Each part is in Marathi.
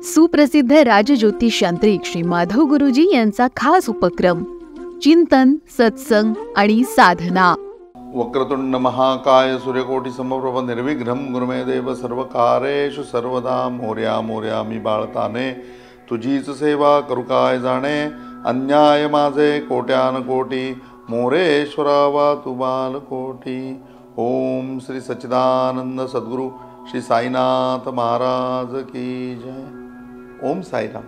सुप्रसिद्ध राजज्योतिषांत्रिक श्री माधव गुरुजी यांचा खास उपक्रम चिंतन, सत्संग आणि साधना. वक्रतुंड महाकाय सूर्यकोटी समप्रभ निर्विघ्नं गुरुमे देव सर्वकारेषु सर्वदा. मोर्या मोर्या मी बाळताने तुझीच सेवा करू काय जाणे. अन्याय माझे कोट्यान कोटी मोरेश्वरा वा तू बालकोटी. ओम श्री सच्चिदानंद सद्गुरु श्री साईनाथ महाराज की जय. ओम साईराम.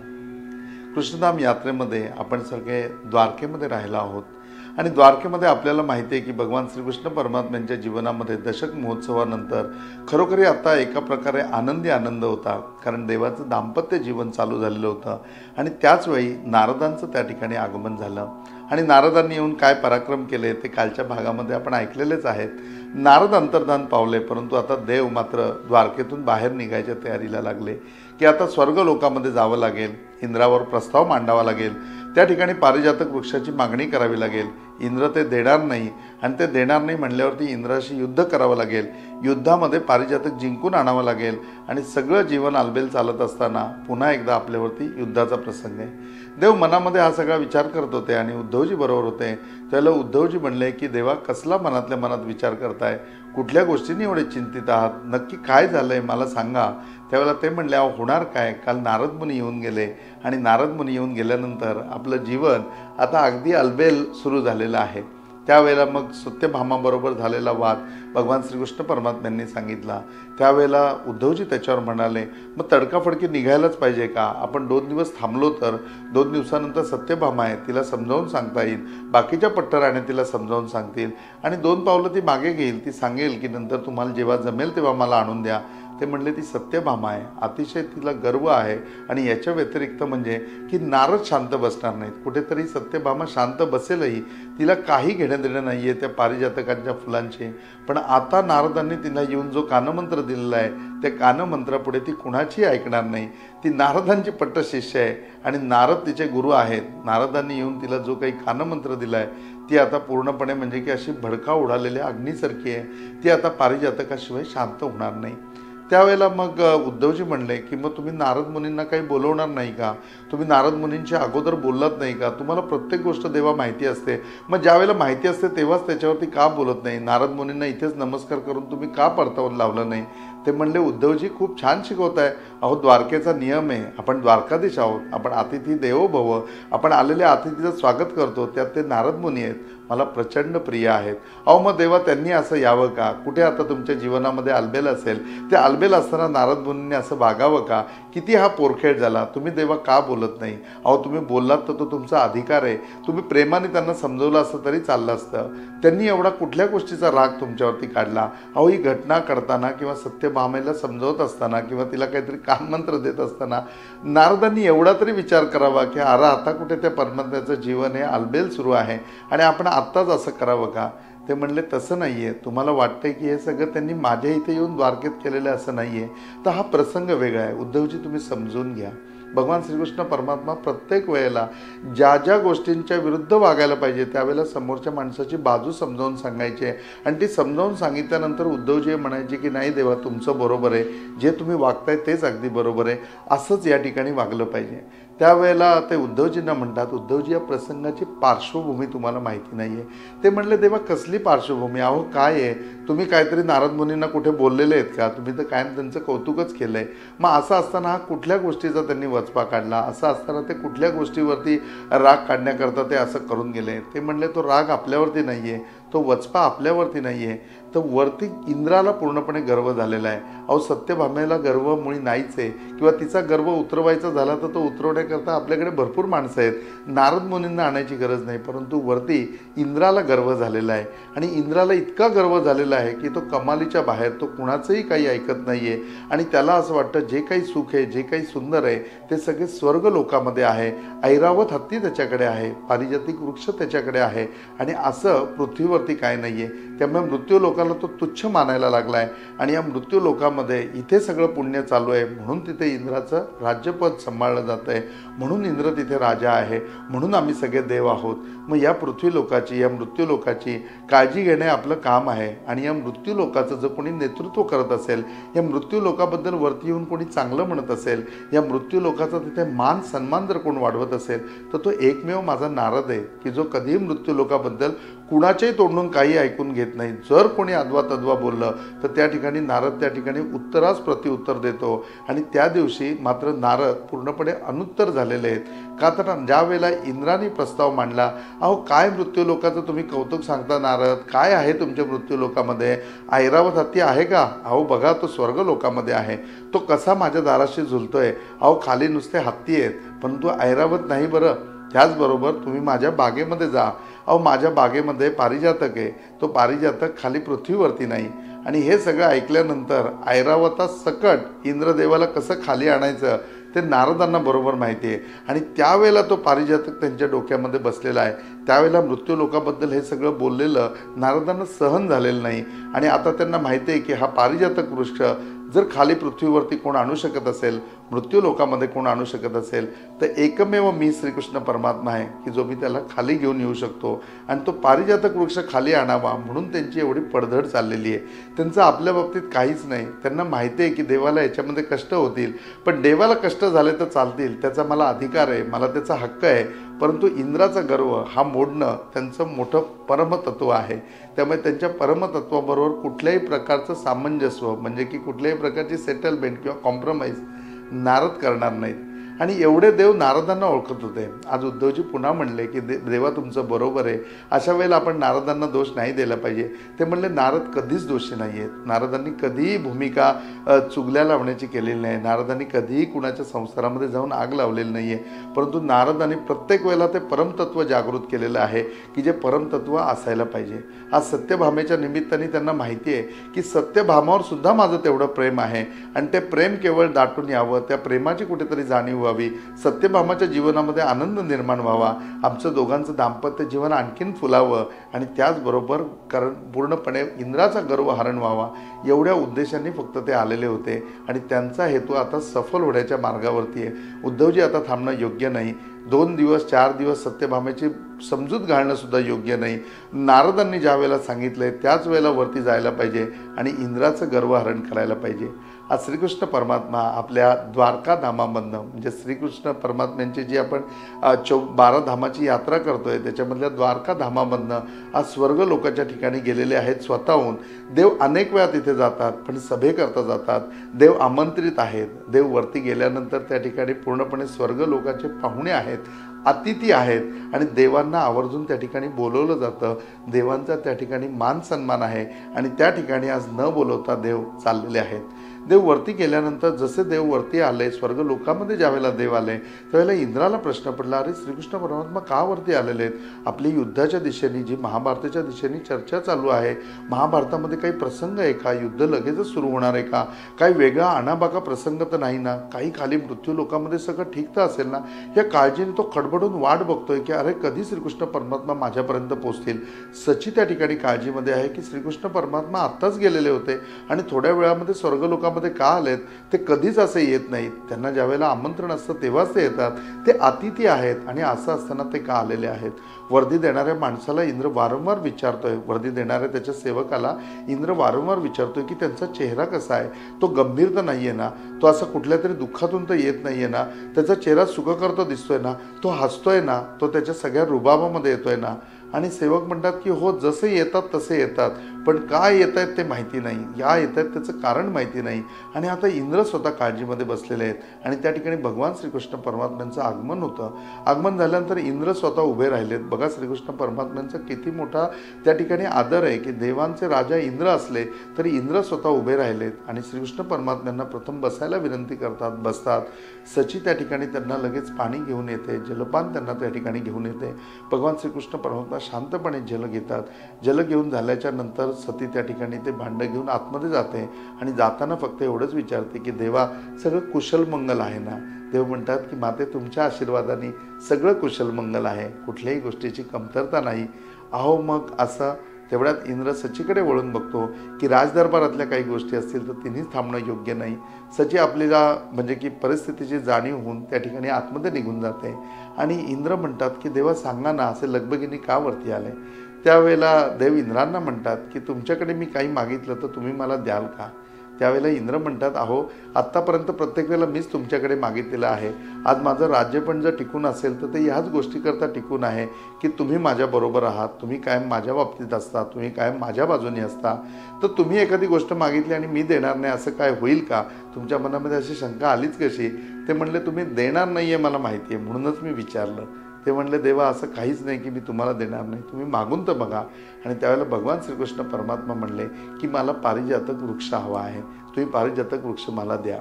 कृष्णधाम यात्रेमध्ये आपण सगळे द्वारकेमध्ये राहिलो आहोत आणि द्वारकेमध्ये आपल्याला माहिती आहे की भगवान श्रीकृष्ण परमात्म्यांच्या जीवनामध्ये दशक महोत्सवानंतर खरोखरी आता एका प्रकारे आनंदी आनंद होता, कारण देवाचं दाम्पत्य जीवन चालू झालेलं होतं आणि त्याचवेळी नारदांचं त्या ठिकाणी आगमन झालं. आणि नारदांनी येऊन काय पराक्रम केले ते कालच्या भागामध्ये आपण ऐकलेलेच आहेत. नारद अंतर्धान पावले, परंतु आता देव मात्र द्वारकेतून बाहेर निघायच्या तयारीला लागले की आता स्वर्ग लोकामध्ये जावं लागेल, इंद्रावर प्रस्ताव मांडावा लागेल, त्या ठिकाणी पारिजातक वृक्षाची मागणी करावी लागेल. इंद्र ते देणार नाही आणि ते देणार नाही म्हणल्यावरती इंद्राशी युद्ध करावं लागेल, युद्धामध्ये पारिजातक जिंकून आणावं लागेल आणि सगळं जीवन आलबेल चालत असताना पुन्हा एकदा आपल्यावरती युद्धाचा प्रसंग आहे. देव मनामध्ये हा सगळा विचार करत होते आणि उद्धवजी बरोबर होते. त्याला उद्धवजी म्हणले की देवा, कसला मनातल्या मनात विचार करताय, कुठल्या गोष्टींनी एवढे चिंतित आहात, नक्की काय झालंय मला सांगा. त्यावेळेला ते म्हणले, अहो होणार काय, काल नारद मुनी येऊन गेले आणि नारद मुनी येऊन गेल्यानंतर आपलं जीवन आता अगदी अलबेल सुरू झालेलं आहे. त्यावेळेला मग सत्यभामाबरोबर झालेला वाद भगवान श्रीकृष्ण परमात्म्यांनी सांगितला. त्यावेळेला उद्धवजी त्याच्यावर म्हणाले, मग तडकाफडकी निघायलाच पाहिजे का, आपण 2 दिवस थांबलो तर 2 दिवसानंतर सत्यभामा आहे, तिला समजावून सांगता येईल, बाकीच्या पट्टराने तिला समजावून सांगतील आणि 2 पावलं ती मागे घेईल, ती सांगेल की नंतर तुम्हाला जेव्हा जमेल तेव्हा मला आणून द्या. ते म्हणले, ती सत्यभामा आहे, अतिशय तिला गर्व आहे आणि याच्या व्यतिरिक्त म्हणजे की नारद शांत बसणार नाहीत. कुठेतरी सत्यभामा शांत बसेलही, तिला काही घेणं देणं नाही आहे त्या पारिजातकांच्या फुलांचे. पण आता नारदांनी तिला येऊन जो कानमंत्र दिलेला आहे त्या कानमंत्रापुढे ती कुणाची ऐकणार नाही. ती नारदांची पट्टशिष्य आहे आणि नारद तिचे गुरु आहेत. नारदांनी येऊन तिला जो काही कानमंत्र दिला आहे ती आता पूर्णपणे म्हणजे की अशी भडका उडालेल्या अग्नीसारखी आहे, ती आता पारिजातकाशिवाय शांत होणार नाही. त्यावेळेला मग उद्धवजी म्हणले की मग तुम्ही नारद मुनींना काही बोलवणार नाही का, तुम्ही नारद मुनींच्या अगोदर बोललात नाही का, तुम्हाला प्रत्येक गोष्ट देवा माहिती असते, मग ज्यावेळेला माहिती असते तेव्हाच त्याच्यावरती का बोलत नाही, नारद मुनींना इथेच नमस्कार करून तुम्ही का परतावून लावलं नाही. ते म्हणले, उद्धवजी खूप छान शिकवताय, अहो द्वारकेचा नियम आहे, आपण द्वारकाधीश आहोत, आपण अतिथी देवो भव, आपण आलेल्या अतिथीचं स्वागत करतो, त्यात ते नारद मुनी आहेत, मला प्रचंड प्रिय आहेत. अहो मग देवा त्यांनी असं यावं का, कुठे आता तुमच्या जीवनामध्ये आलबेल असेल, ते आलबेल असताना नारद मुनींनी असं वागावं का, किती हा पोरखेड झाला, तुम्ही देवा का बोलत नाही. अहो तुम्ही बोललात तर तो तुमचा अधिकार आहे, तुम्ही प्रेमाने त्यांना समजवलं असतं तरी चाललं असतं. त्यांनी एवढा कुठल्या गोष्टीचा राग तुमच्यावरती काढला. अहो ही घटना करताना किंवा सत्यभामेला समजवत असताना किंवा तिला काहीतरी कानमंत्र देत असताना नारदांनी एवढा तरी विचार करावा की अरे आता कुठे त्या परमात्म्याचं जीवन हे आलबेल सुरू आहे आणि आपण आत्ताच असं करावं का. ते म्हणले, तसं नाही आहे, तुम्हाला वाटतंय की हे सगळं त्यांनी माझ्या इथे येऊन द्वारकेत केलेलं असं नाही आहे, तर हा प्रसंग वेगळा आहे. उद्धवजी तुम्ही समजून घ्या, भगवान श्रीकृष्ण परमात्मा प्रत्येक वेळेला ज्या ज्या गोष्टींच्या विरुद्ध वागायला पाहिजे त्यावेळेला समोरच्या माणसाची बाजू समजावून सांगायची आहे आणि ती समजावून सांगितल्यानंतर उद्धवजी म्हणायचे की नाही देवा तुमचं बरोबर आहे, जे तुम्ही वागताय तेच अगदी बरोबर आहे, असंच या ठिकाणी वागलं पाहिजे. त्यावेळेला ते उद्धवजींना म्हणतात, उद्धवजी या प्रसंगाची पार्श्वभूमी तुम्हाला माहिती नाही आहे. ते म्हणले, देवा कसली पार्श्वभूमी, अहो काय आहे, तुम्ही काहीतरी नारद मुनींना कुठे बोललेले आहेत का, तुम्ही तर कायम त्यांचं कौतुकच केलं आहे. मग असं असताना हा कुठल्या गोष्टीचा त्यांनी वचपा काढला, असं असताना ते कुठल्या गोष्टीवरती राग काढण्याकरता ते असं करून गेले. ते म्हणले, तो राग आपल्यावरती नाही आहे, तो वचपा आपल्यावरती नाही आहे, तर वरती इंद्राला पूर्णपणे गर्व झालेला आहे. अहो सत्यभामेला गर्व मुळी नाहीच आहे किंवा तिचा गर्व उतरवायचा झाला तर तो उतरवण्याकरता आपल्याकडे भरपूर माणसं आहेत, नारद मुनींना आणायची गरज नाही. परंतु वरती इंद्राला गर्व झालेला आहे आणि इंद्राला इतका गर्व झालेला आहे की तो कमालीच्या बाहेर, तो कुणाचंही काही ऐकत नाही आहे आणि त्याला असं वाटतं जे काही सुख आहे, जे काही सुंदर आहे ते सगळे स्वर्ग लोकामध्ये आहे. ऐरावत हत्ती त्याच्याकडे आहे, पारिजातिक वृक्ष त्याच्याकडे आहे आणि असं पृथ्वीवर पृथ्वीवरती काय नाही आहे. त्यामुळे मृत्यू लोकाला तो तुच्छ मानायला लागला आहे आणि या मृत्यू लोकामध्ये इथे सगळं पुण्य चालू आहे, म्हणून तिथे इंद्राचं राज्यपद सांभाळलं जातं आहे, म्हणून इंद्र तिथे राजा आहे, म्हणून आम्ही सगळे देव आहोत. मग या पृथ्वी लोकाची, या मृत्यू लोकाची काळजी घेणे आपलं काम आहे. आणि या मृत्यू लोकाचं जर कोणी नेतृत्व करत असेल, या मृत्यू लोकाबद्दल वरती येऊन कोणी चांगलं म्हणत असेल, या मृत्यू लोकाचा तिथे मान सन्मान जर कोण वाढवत असेल, तर तो एकमेव माझा नारद आहे, की जो कधीही मृत्यू लोकाबद्दल कुणाच्याही तोंडून काही ऐकून घेत नाही. जर कोणी अद्वा तद्वा बोललं तर त्या ठिकाणी नारद त्या ठिकाणी उत्तरास प्रत्युत्तर देतो. आणि त्या दिवशी मात्र नारद पूर्णपणे अनुत्तर झालेले आहेत. का तर ज्या वेळेला इंद्राने प्रस्ताव मांडला, अहो काय मृत्यू लोकाचं तुम्ही कौतुक सांगता नारद, काय आहे तुमच्या मृत्यू लोकामध्ये, ऐरावत हत्ती आहे का? अहो बघा तो स्वर्ग लोकामध्ये आहे, तो कसा माझ्या दाराशी झुलतोय. अहो खाली नुसते हत्ती आहेत परंतु ऐरावत नाही. बरं त्याचबरोबर तुम्ही माझ्या बागेमध्ये जा, अहो माझ्या बागेमध्ये पारिजातक आहे, तो पारिजातक खाली पृथ्वीवरती नाही. आणि हे सगळं ऐकल्यानंतर ऐरावता सकट इंद्रदेवाला कसं खाली आणायचं ते नारदांना बरोबर माहिती आहे. आणि त्यावेळेला तो पारिजातक त्यांच्या डोक्यामध्ये बसलेला आहे. त्यावेळेला मृत्यू लोकाबद्दल हे सगळं बोललेलं नारदांना सहन झालेलं नाही. आणि आता त्यांना माहिती आहे की हा पारिजातक वृक्ष जर खाली पृथ्वीवरती कोण आणू शकत असेल, मृत्यू लोकामध्ये कोण आणू शकत असेल, तर एकमेव मी श्रीकृष्ण परमात्मा आहे की जो मी त्याला खाली घेऊन येऊ शकतो. आणि तो पारिजातक वृक्ष खाली आणावा म्हणून त्यांची एवढी पडधड चाललेली आहे. त्यांचं आपल्या बाबतीत काहीच नाही. त्यांना माहिती आहे की देवाला याच्यामध्ये कष्ट होतील, पण देवाला कष्ट झाले तर चालतील, त्याचा मला अधिकार आहे, मला त्याचा हक्क आहे. परंतु इंद्राचा गर्व हा मोडणं त्यांचं मोठं परमतत्व आहे. त्यामुळे त्यांच्या परमतत्वाबरोबर कुठल्याही प्रकारचं सामंजस्य म्हणजे की कुठल्याही प्रकारची सेटलमेंट किंवा कॉम्प्रोमाइज नारद करणार नाहीत. आणि एवढे देव नारदांना ओळखत होते. आज उद्धवजी पुन्हा म्हणले की देवा तुमचं बरोबर आहे. अशा वेळेला आपण नारदांना दोष नाही दिला पाहिजे. ते म्हणले नारद कधीच दोषी नाही आहेत. नारदांनी कधीही भूमिका चुगल्या लावण्याची केलेली नाही. नारदांनी कधीही कुणाच्या संसारामध्ये जाऊन आग लावलेली नाही आहे. परंतु नारदांनी प्रत्येक वेळेला ते परमतत्व जागृत केलेलं आहे की जे परमतत्व असायला पाहिजे. आज सत्यभामेच्या निमित्ताने त्यांना माहिती आहे की सत्यभामावर सुद्धा माझं तेवढं प्रेम आहे आणि ते प्रेम केवळ दाटून यावं, त्या प्रेमाची कुठेतरी जाणीव व्हावी, सत्यभामाच्या जीवनामध्ये आनंद निर्माण व्हावा, आमचं दोघांचं दाम्पत्य जीवन आणखीन फुलावं आणि त्याचबरोबर पूर्णपणे इंद्राचा गर्व हरण व्हावा, एवढ्या उद्देशांनी फक्त ते आलेले होते. आणि त्यांचा हेतू आता सफल होण्याच्या मार्गावरती आहे. उद्धवजी आता थांबणं योग्य नाही. 2 दिवस 4 दिवस सत्यभामेची समजूत घालणं सुद्धा योग्य नाही. नारदांनी ज्या वेळेला सांगितलंय त्याच वेळेला वरती जायला पाहिजे आणि इंद्राचं गर्वहरण करायला पाहिजे. आज श्रीकृष्ण परमात्मा आपल्या द्वारका धामामधनं म्हणजे श्रीकृष्ण परमात्म्यांची जी आपण 12 धामाची यात्रा करतोय त्याच्यामधल्या द्वारका धामामधनं आज स्वर्ग लोकाच्या ठिकाणी गेलेले आहेत स्वतःहून. देव अनेक वेळा तिथे जातात पण सभेकरता जातात. देव आमंत्रित आहेत. देव वरती गेल्यानंतर त्या ठिकाणी पूर्णपणे स्वर्ग लोकाचे पाहुणे आहेत, अतिथी आहेत आणि देवांना आवर्जून त्या ठिकाणी बोलवलं जातं. देवांचा त्या ठिकाणी मान सन्मान आहे आणि त्या ठिकाणी आज न बोलवता देव चाललेले आहेत. देव वरती गेल्यानंतर जसे देव वरती आले, स्वर्ग लोकामध्ये ज्यावेळेला देव आले त्यावेळेला इंद्राला प्रश्न पडला, अरे श्रीकृष्ण परमात्मा का वरती आलेले आहेत? आपली युद्धाच्या दिशेने जी महाभारताच्या दिशेने चर्चा चालू आहे, महाभारतामध्ये काही प्रसंग आहे का? युद्ध लगेचच सुरू होणार आहे का? काही वेगळा आणाबाका प्रसंग तर नाही ना? काही खाली मृत्यू लोकामध्ये सगळं ठीक तर असेल ना? या काळजीने तो खडबडून वाट बघतोय की अरे कधी श्रीकृष्ण परमात्मा माझ्यापर्यंत पोहोचतील. सची त्या ठिकाणी काळजीमध्ये आहे की श्रीकृष्ण परमात्मा आत्ताच गेलेले होते आणि थोड्या वेळामध्ये स्वर्ग लोकामध्ये का आलेत? ते कधीच असे येत नाहीत. त्यांना ज्या वेळेला आमंत्रण असतं तेव्हाच ते येतात. ते अतिथी आहेत आणि असं असताना ते का आलेले आहेत? वर्दी देणाऱ्या माणसाला इंद्र वारंवार विचारतोय, वर्दी देणाऱ्या त्याच्या सेवकाला इंद्र वारंवार विचारतोय की त्यांचा चेहरा कसा आहे? तो गंभीर तर नाहीये ना? तो असं कुठल्या तरी दुःखातून तर येत नाहीये ना? त्याचा चेहरा सुखकर्ता दिसतोय ना? तो हसतोय ना? तो त्याच्या सगळ्या रुबाबामध्ये येतोय ना? आणि सेवक म्हणतात की हो जसे येतात तसे येतात, पण काय येत आहेत ते माहिती नाही, या येत आहेत त्याचं कारण माहिती नाही. आणि आता इंद्र स्वतः काळजीमध्ये बसलेले आहेत आणि त्या ठिकाणी भगवान श्रीकृष्ण परमात्म्यांचं आगमन होतं. आगमन झाल्यानंतर इंद्र स्वतः उभे राहिलेत. बघा श्रीकृष्ण परमात्म्यांचा किती मोठा त्या ठिकाणी आदर आहे की देवांचे राजा इंद्र असले तरी इंद्र स्वतः उभे राहिलेत आणि श्रीकृष्ण परमात्म्यांना प्रथम बसायला विनंती करतात, बसतात. सची त्या ठिकाणी त्यांना लगेच पाणी घेऊन येते, जलपान त्यांना त्या ठिकाणी घेऊन येते. भगवान श्रीकृष्ण परमात्मा शांतपणे जल घेतात. जल घेऊन झाल्याच्या नंतर सती त्या ठिकाणी ते भांडं घेऊन आतमध्ये जाते आणि जाताना फक्त एवढंच विचारते की देवा सगळं कुशल मंगल आहे ना? देव म्हणतात की माते तुमच्या आशीर्वादाने सगळं कुशल मंगल आहे, कुठल्याही गोष्टीची कमतरता नाही. अहो मग असं तेवढ्यात इंद्र सचीकडे वळून बघतो की राजदरबारातल्या काही गोष्टी असतील तर तिन्हीच थांबणं योग्य नाही. सची आपल्याला म्हणजे की परिस्थितीची जाणीव होऊन त्या ठिकाणी आतमध्ये निघून जाते आणि इंद्र म्हणतात की देवा सांगा ना, असे लगबगीने का वरती आले. त्यावेळेला देव इंद्रांना म्हणतात की तुमच्याकडे मी काही मागितलं तर तुम्ही मला द्याल का. त्यावेळेला इंद्र म्हणतात, अहो आत्तापर्यंत प्रत्येक वेळेला मीच तुमच्याकडे मागितलेलं आहे. आज माझं राज्य पण जर टिकून असेल तर ते ह्याच गोष्टीकरता टिकून आहे की तुम्ही माझ्याबरोबर आहात, तुम्ही कायम माझ्या बाबतीत असता, तुम्ही कायम माझ्या बाजूने असता. तर तुम्ही एखादी गोष्ट मागितली आणि मी देणार नाही असं काय होईल का. तुमच्या मनामध्ये अशी शंका आलीच कशी. ते म्हणले तुम्ही देणार नाही आहे मला माहिती आहे, म्हणूनच मी विचारलं. ते म्हणले देवा असं काहीच नाही की मी तुम्हाला देणार नाही, तुम्ही मागून तर बघा. आणि त्यावेळेला भगवान श्रीकृष्ण परमात्मा म्हणले की मला पारिजातक वृक्ष हवा आहे, तुम्ही पारिजातक वृक्ष मला द्या.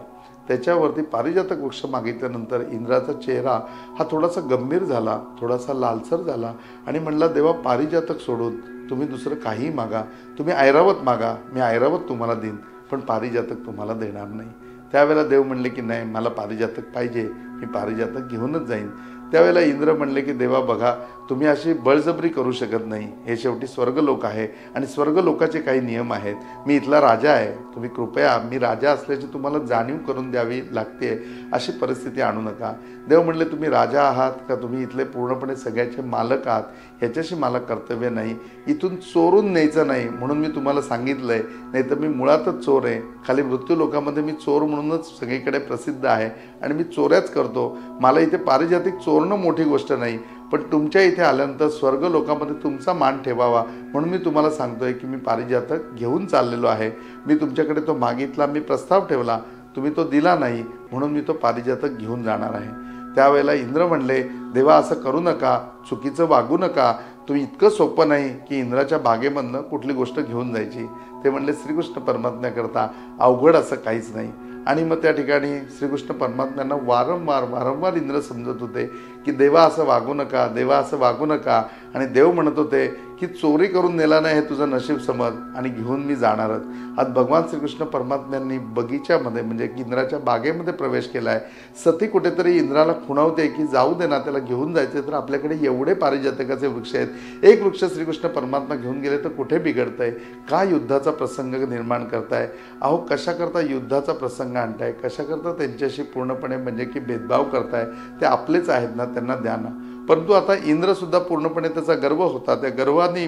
त्याच्यावरती पारिजातक वृक्ष मागितल्यानंतर इंद्राचा चेहरा हा थोडासा गंभीर झाला, थोडासा लालसर झाला आणि म्हणला देवा पारिजातक सोडून तुम्ही दुसरं काहीही मागा, तुम्ही ऐरावत मागा, मी ऐरावत तुम्हाला देईन, पण पारिजातक तुम्हाला देणार नाही. त्यावेळेला देव म्हणले की नाही मला पारिजातक पाहिजे, मी पारिजातक घेऊनच जाईन. त्यावेळेला इंद्र म्हणले की देवा बघा तुम्ही अशी बळजबरी करू शकत नाही, हे शेवटी स्वर्गलोक आहे आणि स्वर्गलोकाचे काही नियम आहेत. मी इथला राजा आहे, तुम्ही कृपया मी राजा असल्याची तुम्हाला जाणीव करून द्यावी लागते, अशी परिस्थिती आणू नका. देव म्हणले तुम्ही राजा आहात का तुम्ही इथले पूर्णपणे सगळ्याचे मालक आहात, ह्याच्याशी मला कर्तव्य नाही. इथून चोरून न्यायचं नाही म्हणून मी तुम्हाला सांगितलंय, नाही तर मी मुळातच चोर आहे. खाली मृत्यू लोकामध्ये मी चोर म्हणूनच सगळीकडे प्रसिद्ध आहे आणि मी चोऱ्याच करतो. मला इथे पारिजातिक चोरणं मोठी गोष्ट नाही, पण तुमच्या इथे आल्यानंतर स्वर्ग लोकांमध्ये तुमचा मान ठेवावा म्हणून मी तुम्हाला सांगतोय की मी पारिजातक घेऊन चाललेलो आहे. मी तुमच्याकडे तो मागितला, मी प्रस्ताव ठेवला, तुम्ही तो दिला नाही, म्हणून मी तो पारिजातक घेऊन जाणार आहे. त्यावेळेला इंद्र म्हणले देवा असं करू नका, चुकीचं वागू नका, तुम्ही इतकं सोपं नाही की इंद्राच्या बागेमधनं कुठली गोष्ट घेऊन जायची. ते म्हणले श्रीकृष्ण परमात्म्याकरता अवघड असं काहीच नाही. आणि मग त्या ठिकाणी श्रीकृष्ण परमात्म्यांना वारंवार इंद्र समजत होते की देवा असं वागू नका, देवा असं वागू नका. आणि देव म्हणत होते की चोरी करून नेला नाही हे तुझं नशीब समज आणि घेऊन मी जाणारच. आज भगवान श्रीकृष्ण परमात्म्यांनी बगीच्यामध्ये म्हणजे इंद्राच्या बागेमध्ये प्रवेश केला आहे. सती कुठेतरी इंद्राला खुणावते की जाऊ दे ना, त्याला घेऊन जायचे, तर आपल्याकडे एवढे पारिजातकाचे वृक्ष आहेत, एक वृक्ष श्रीकृष्ण परमात्मा घेऊन गेले तर कुठे बिघडतंय, का युद्धाचा प्रसंग निर्माण करताय. अहो कशाकरता युद्धाचा प्रसंग आणताय, कशाकरता त्यांच्याशी पूर्णपणे म्हणजे की भेदभाव करताय, ते आपलेच आहेत ना, त्यांना द्या ना. परंतु आता इंद्र सुद्धा पूर्णपणे त्याचा गर्व होता, त्या गर्वाने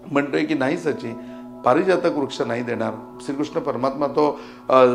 म्हणतोय की नाही सची, पारिजातक वृक्ष नाही देणार. श्रीकृष्ण परमात्मा तो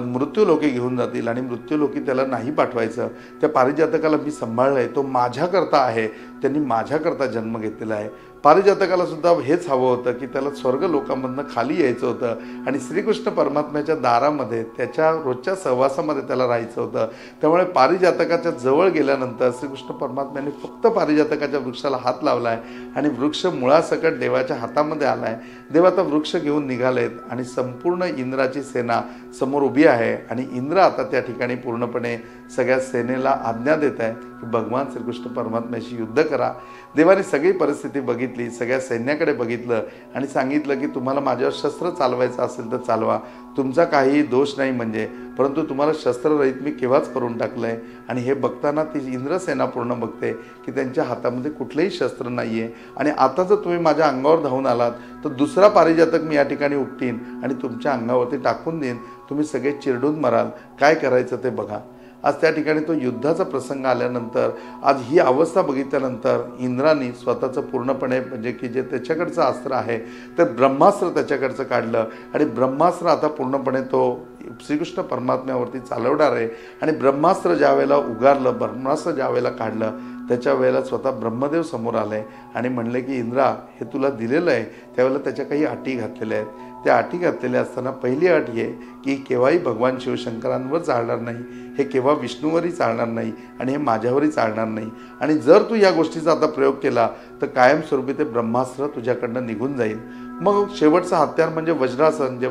मृत्यूलोकी घेऊन जातील आणि मृत्यूलोकी त्याला नाही पाठवायचं. त्या पारिजातकाला मी सांभाळलंय, तो माझ्याकरता आहे, त्यांनी माझ्याकरता जन्म घेतलेला आहे. पारिजातकाला सुद्धा हेच हवं होतं की त्याला स्वर्ग लोकांमधनं खाली यायचं होतं आणि श्रीकृष्ण परमात्म्याच्या दारामध्ये त्याच्या रोजच्या सहवासामध्ये त्याला राहायचं होतं. त्यामुळे पारिजातकाच्या जवळ गेल्यानंतर श्रीकृष्ण परमात्म्याने फक्त पारिजातकाच्या वृक्षाला हात लावला आहे आणि वृक्ष मुळासकट देवाच्या हातामध्ये आला आहे. देव आता वृक्ष घेऊन निघालेत आणि संपूर्ण इंद्राची सेना समोर उभी आहे आणि इंद्र आता त्या ठिकाणी पूर्णपणे सगळ्या सेनेला आज्ञा देत आहे की भगवान श्रीकृष्ण परमात्म्याशी युद्ध करा. देवाने सगळी परिस्थिती बघितली, सगळ्या सैन्याकडे बघितलं आणि सांगितलं की तुम्हाला माझ्यावर शस्त्र चालवायचं असेल तर चालवा, तुमचा काहीही दोष नाही म्हणजे, परंतु तुम्हाला शस्त्ररहित मी केव्हाच करून टाकलंय. आणि हे बघताना ती इंद्रसेना पूर्ण बघते की त्यांच्या हातामध्ये कुठलंही शस्त्र नाही आहे आणि आता जर तुम्ही माझ्या अंगावर धावून आलात तर दुसरा पारिजातक मी या ठिकाणी उपटीन आणि तुमच्या अंगावरती टाकून देईन, तुम्ही सगळे चिरडून मराल, काय करायचं ते बघा. आज त्या ठिकाणी तो युद्धाचा प्रसंग आल्यानंतर आज ही अवस्था बघितल्यानंतर इंद्राने स्वतःचं पूर्णपणे म्हणजे की जे त्याच्याकडचं अस्त्र आहे ते ब्रह्मास्त्र त्याच्याकडचं काढलं आणि ब्रह्मास्त्र आता पूर्णपणे तो श्रीकृष्ण परमात्म्यावरती चालवणार आहे. आणि ब्रह्मास्त्र ज्या वेळेला उगारलं, ब्रह्मास्त्र ज्या वेळेला काढलं, त्याच्या वेळेला स्वतः ब्रह्मदेव समोर आले आणि म्हणले की इंद्रा हे तुला दिलेलं आहे. त्यावेळेला त्याच्या काही अटी घातलेल्या आहेत. त्या अटी घातलेल्या असताना पहिली अट ही की केव्हाही भगवान शिवशंकरांवर चालणार नाही, हे केव्हा विष्णूवरही चालणार नाही आणि हे माझ्यावरही चालणार नाही. आणि जर तू या गोष्टीचा आता प्रयोग केला तर कायमस्वरूपी ते ब्रह्मास्त्र तुझ्याकडनं निघून जाईल. मग शेवटचं हत्यार म्हणजे वज्रासन, जे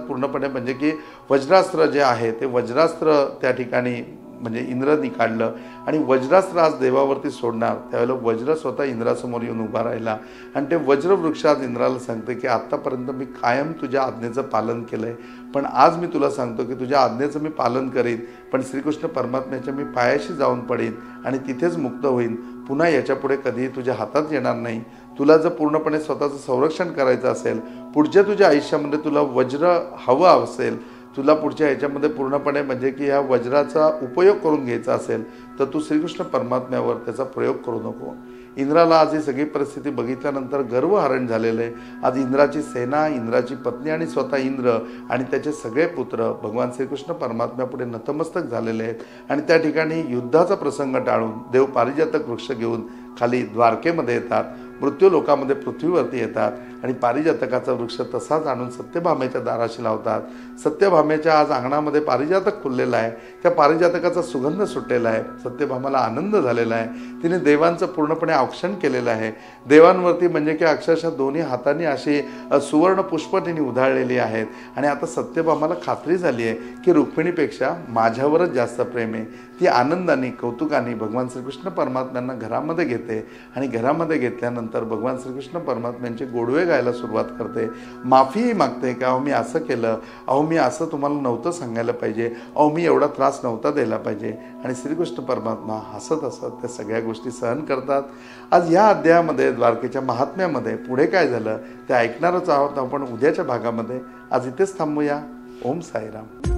पूर्णपणे म्हणजे की वज्रास्त्र जे आहे ते वज्रास्त्र त्या ठिकाणी म्हणजे इंद्राने काढलं आणि वज्रास्त्र आज देवावरती सोडणार, त्यावेळेला वज्र स्वतः इंद्रासमोर येऊन उभा राहिला आणि ते वज्रवृक्ष आज इंद्राला सांगते की आत्तापर्यंत मी कायम तुझ्या आज्ञेचं पालन केलंय, पण आज मी तुला सांगतो की तुझ्या आज्ञेचं मी पालन करीन, पण श्रीकृष्ण परमात्म्याच्या मी पायाशी जाऊन पडेन आणि तिथेच मुक्त होईन, पुन्हा याच्यापुढे कधीही तुझ्या हातात येणार नाही. तुला जर पूर्णपणे स्वतःचं संरक्षण करायचं असेल, पुढच्या तुझ्या आयुष्यामध्ये तुला वज्र हवं असेल, तुला पुढच्या ह्याच्यामध्ये पूर्णपणे म्हणजे की ह्या वज्राचा उपयोग करून घ्यायचा असेल, तर तू श्रीकृष्ण परमात्म्यावर त्याचा प्रयोग करू नको. इंद्राला आज ही सगळी परिस्थिती बघितल्यानंतर गर्वहरण झालेलं आहे. आज इंद्राची सेना, इंद्राची पत्नी आणि स्वतः इंद्र आणि त्याचे सगळे पुत्र भगवान श्रीकृष्ण परमात्म्यापुढे नतमस्तक झालेले आहेत आणि त्या ठिकाणी युद्धाचा प्रसंग टाळून देव पारिजातक वृक्ष घेऊन खाली द्वारकेमध्ये येतात, मृत्यू लोकामध्ये पृथ्वीवरती येतात आणि पारिजातकाचा वृक्ष तसाच आणून सत्यभामेच्या दाराशी लावतात. सत्यभामेच्या आज अंगणामध्ये पारिजातक फुललेला आहे, त्या पारिजातकाचा सुगंध सुटलेला आहे. सत्यभामाला आनंद झालेला आहे, तिने देवांचं पूर्णपणे औक्षण केलेलं आहे. देवांवरती म्हणजे की अक्षरशः दोन्ही हातांनी अशी सुवर्ण पुष्प तिने उधळलेली आहेत आणि आता सत्यभामाला खात्री झाली आहे की रुक्मिणीपेक्षा माझ्यावरच जास्त प्रेम आहे. ती आनंदाने कौतुकाने भगवान श्रीकृष्ण परमात्म्यांना घरामध्ये घेते आणि घरामध्ये घेतल्यानंतर भगवान श्रीकृष्ण परमात्म्यांचे गोडवे गायला सुरुवात करते, माफीही मागते की अहो मी असं केलं, अहो मी असं तुम्हाला नव्हतं सांगायला पाहिजे, अहो मी एवढा त्रास नव्हता द्यायला पाहिजे. आणि श्रीकृष्ण परमात्मा हसत हसत त्या सगळ्या गोष्टी सहन करतात. आज या अध्यायामध्ये द्वारकेच्या महात्म्यामध्ये पुढे काय झालं ते ऐकणारच आहोत आपण उद्याच्या भागामध्ये. आज इथेच थांबूया. ओम साईराम.